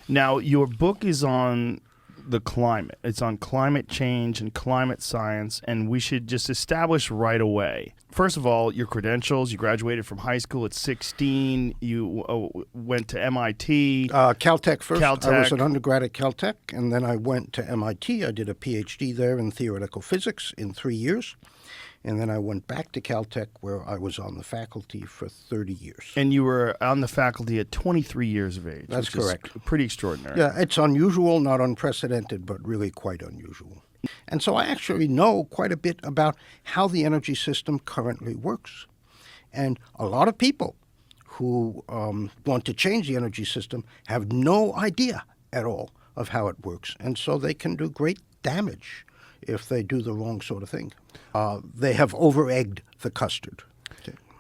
Now, your book is on the climate. It's on climate change and climate science, and we should just establish right away. First of all, your credentials. You graduated from high school at 16. You went to MIT. Caltech first. Caltech. I was an undergrad at Caltech, and then I went to MIT. I did a PhD there in theoretical physics in 3 years. And then I went back to Caltech, where I was on the faculty for 30 years. And you were on the faculty at 23 years of age. That's which correct. Is pretty extraordinary. Yeah, it's unusual, not unprecedented, but really quite unusual. And so I actually know quite a bit about how the energy system currently works. And a lot of people who want to change the energy system have no idea at all of how it works. And so they can do great damage if they do the wrong sort of thing. They have over-egged the custard.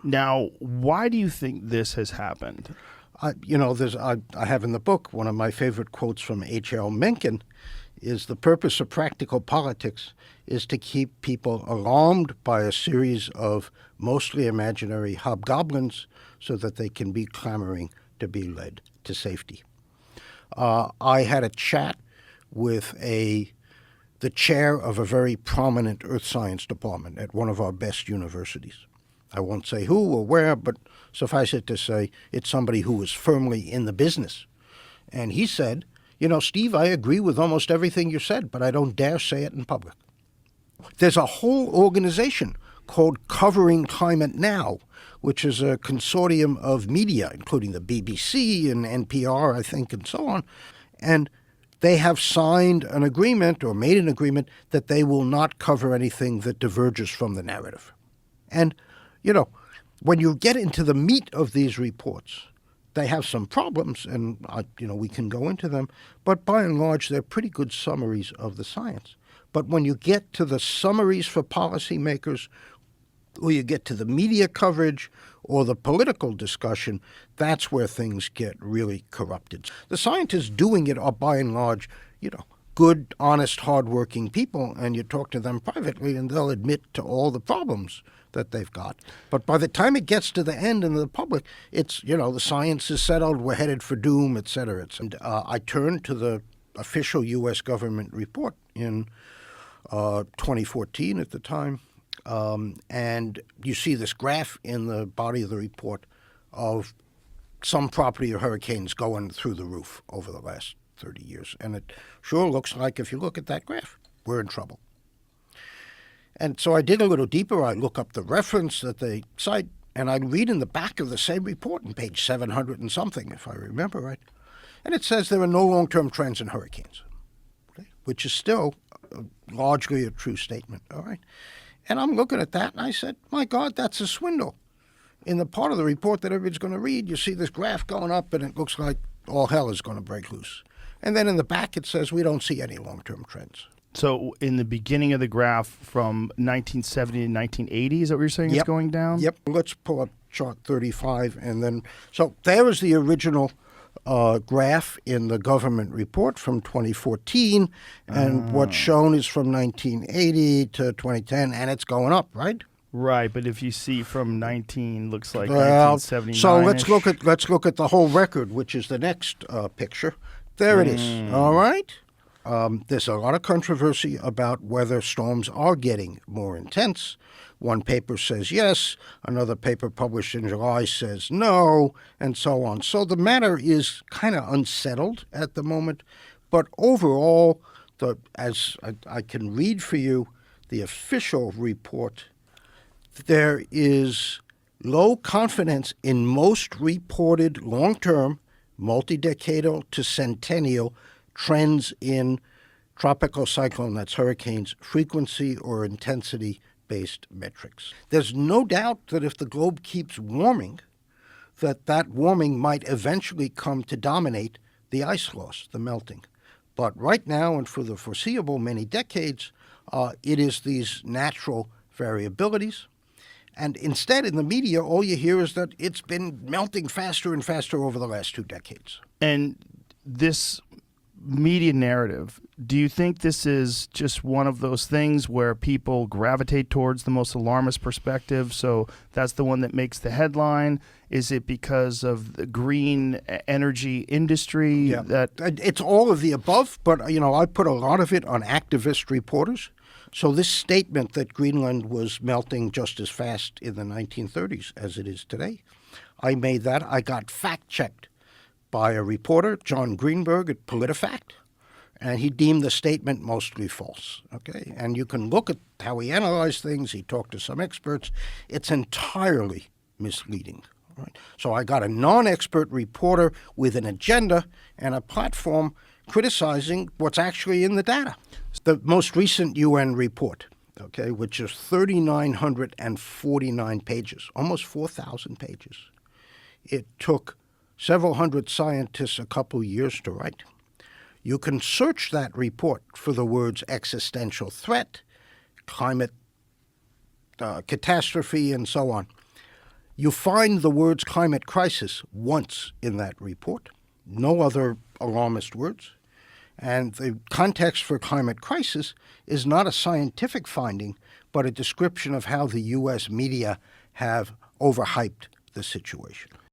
Now, why do you think this has happened? I have in the book one of my favorite quotes from H.L. Mencken is the purpose of practical politics is to keep people alarmed by a series of mostly imaginary hobgoblins so that they can be clamoring to be led to safety. I had a chat with the chair of a very prominent earth science department at one of our best universities. I won't say who or where, but suffice it to say, it's somebody who is firmly in the business. And he said, Steve, I agree with almost everything you said, but I don't dare say it in public. There's a whole organization called Covering Climate Now, which is a consortium of media, including the BBC and NPR, I think, and so on. And they have signed an agreement or made an agreement that they will not cover anything that diverges from the narrative. And, when you get into the meat of these reports, they have some problems, and, we can go into them. But by and large, they're pretty good summaries of the science. But when you get to the summaries for policymakers, or you get to the media coverage or the political discussion, that's where things get really corrupted. The scientists doing it are, by and large, good, honest, hardworking people, and you talk to them privately, and they'll admit to all the problems that they've got. But by the time it gets to the end and the public, it's, the science is settled, we're headed for doom, et cetera. And I turned to the official U.S. government report in 2014 at the time, and you see this graph in the body of the report of some property of hurricanes going through the roof over the last 30 years. And it sure looks like, if you look at that graph, we're in trouble. And so I dig a little deeper. I look up the reference that they cite, and I read in the back of the same report on page 700 and something, if I remember right. And it says there are no long-term trends in hurricanes, okay? Which is still largely a true statement, all right? And I'm looking at that, and I said, my God, that's a swindle. In the part of the report that everybody's going to read, you see this graph going up, and it looks like all hell is going to break loose. And then in the back, it says we don't see any long-term trends. So in the beginning of the graph from 1970 to 1980, is that what you're saying? It's going down? Yep. Let's pull up chart 35, and then, so there is the original graph in the government report from 2014, and what's shown is from 1980 to 2010, and it's going up, right? Right, but if you see from 19, looks like 1979. So let's look at the whole record, which is the next picture. There it is. All right. There's a lot of controversy about whether storms are getting more intense. One paper says yes, another paper published in July says no, and so on. So the matter is kind of unsettled at the moment. But overall, as I can read for you the official report, there is low confidence in most reported long-term, multi-decadal to centennial trends in tropical cyclone, that's hurricanes, frequency or intensity-based metrics. There's no doubt that if the globe keeps warming, that warming might eventually come to dominate the ice loss, the melting. But right now and for the foreseeable many decades, it is these natural variabilities. And instead, in the media, all you hear is that it's been melting faster and faster over the last 2 decades. And this media narrative, do you think this is just one of those things where people gravitate towards the most alarmist perspective, so that's the one that makes the headline? Is it because of the green energy industry? That It's all of the above, but I put a lot of it on activist reporters. So this statement that Greenland was melting just as fast in the 1930s as it is today, I made that. I got fact-checked by a reporter, John Greenberg at PolitiFact, and he deemed the statement mostly false. Okay, and you can look at how he analyzed things. He talked to some experts. It's entirely misleading. Right? So I got a non-expert reporter with an agenda and a platform criticizing what's actually in the data. The most recent UN report, okay, which is 3,949 pages, almost 4,000 pages. It took several hundred scientists a couple years to write. You can search that report for the words existential threat, climate catastrophe, and so on. You find the words climate crisis once in that report, no other alarmist words. And the context for climate crisis is not a scientific finding, but a description of how the U.S. media have overhyped the situation.